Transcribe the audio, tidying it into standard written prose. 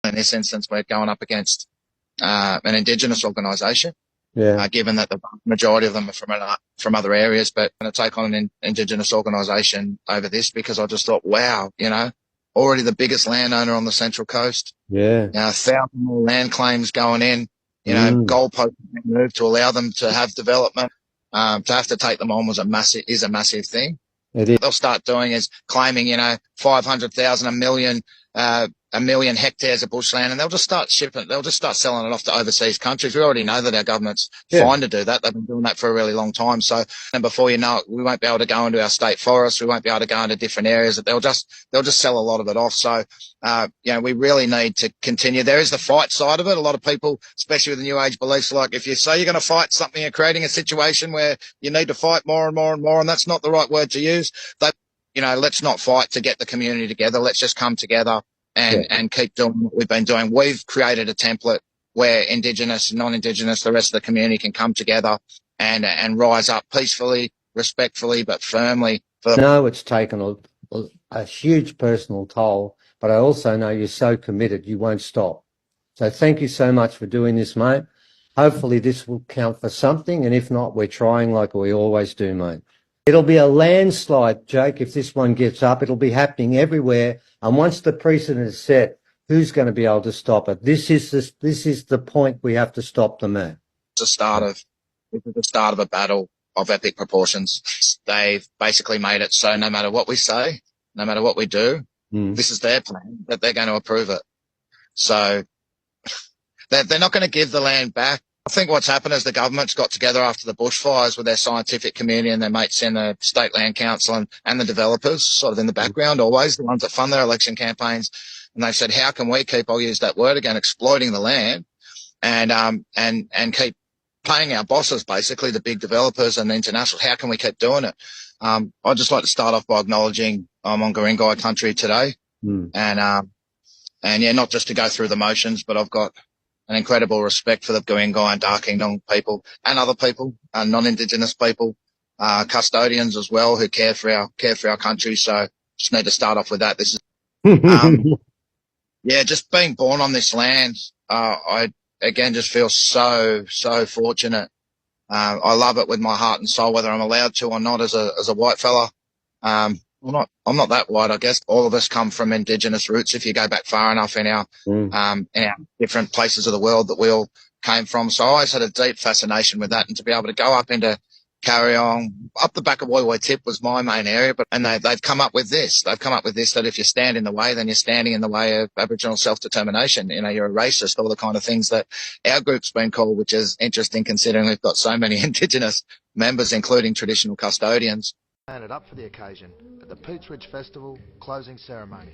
in this instance, we're going up against an Indigenous organisation. Yeah. Given that the majority of them are from other areas, but I'm going to take on an Indigenous organisation over this because I just thought, wow, already the biggest landowner on the Central Coast. Yeah. 1,000 more land claims going in, goalposts being moved to allow them to have development. To have to take them on is a massive thing. It is. What they'll start doing is claiming, 500,000, a million hectares of bushland, and they'll just start selling it off to overseas countries. We already know that our government's fine to do that. They've been doing that for a really long time. So, and before you know it, we won't be able to go into our state forests. We won't be able to go into different areas. They'll just sell a lot of it off. So, we really need to continue. There is the fight side of it. A lot of people, especially with the new age beliefs, like if you say you're going to fight something, you're creating a situation where you need to fight more and more and more, and that's not the right word to use. Let's not fight to get the community together. Let's just come together and keep doing what we've been doing. We've created a template where Indigenous, non-Indigenous, the rest of the community can come together and rise up peacefully, respectfully, but firmly. I know it's taken a huge personal toll, but I also know you're so committed you won't stop. So thank you so much for doing this, mate. Hopefully this will count for something, and if not, we're trying like we always do, mate. It'll be a landslide, Jake, if this one gets up. It'll be happening everywhere. And once the precedent is set, who's going to be able to stop it? This is the point we have to stop them at. This is the start of a battle of epic proportions. They've basically made it so no matter what we say, no matter what we do, this is their plan, that they're going to approve it. So they're not going to give the land back. I think what's happened is the government's got together after the bushfires with their scientific community and their mates in the State Land Council and the developers sort of in the background, always the ones that fund their election campaigns. And they said, how can we keep, I'll use that word again, exploiting the land and keep paying our bosses, basically the big developers and the internationals? How can we keep doing it? I'd just like to start off by acknowledging I'm on Guring-gai country today. And not just to go through the motions, but I've got an incredible respect for the Guring-gai and Dark Kingdom people and other people, non-Indigenous people, custodians as well who care for our country. So just need to start off with that. This is, just being born on this land. I again just feel so fortunate. I love it with my heart and soul, whether I'm allowed to or not as a white fella. I'm not that white, I guess. All of us come from Indigenous roots. If you go back far enough in our different places of the world that we all came from. So I always had a deep fascination with that, and to be able to go up into Carryong, up the back of Woy Woy Tip was my main area, and they've come up with this. They've come up with this, that if you stand in the way, then you're standing in the way of Aboriginal self-determination. You're a racist, all the kind of things that our group's been called, which is interesting considering we've got so many Indigenous members, including traditional custodians. It up for the occasion at the Peats Ridge Festival closing ceremony.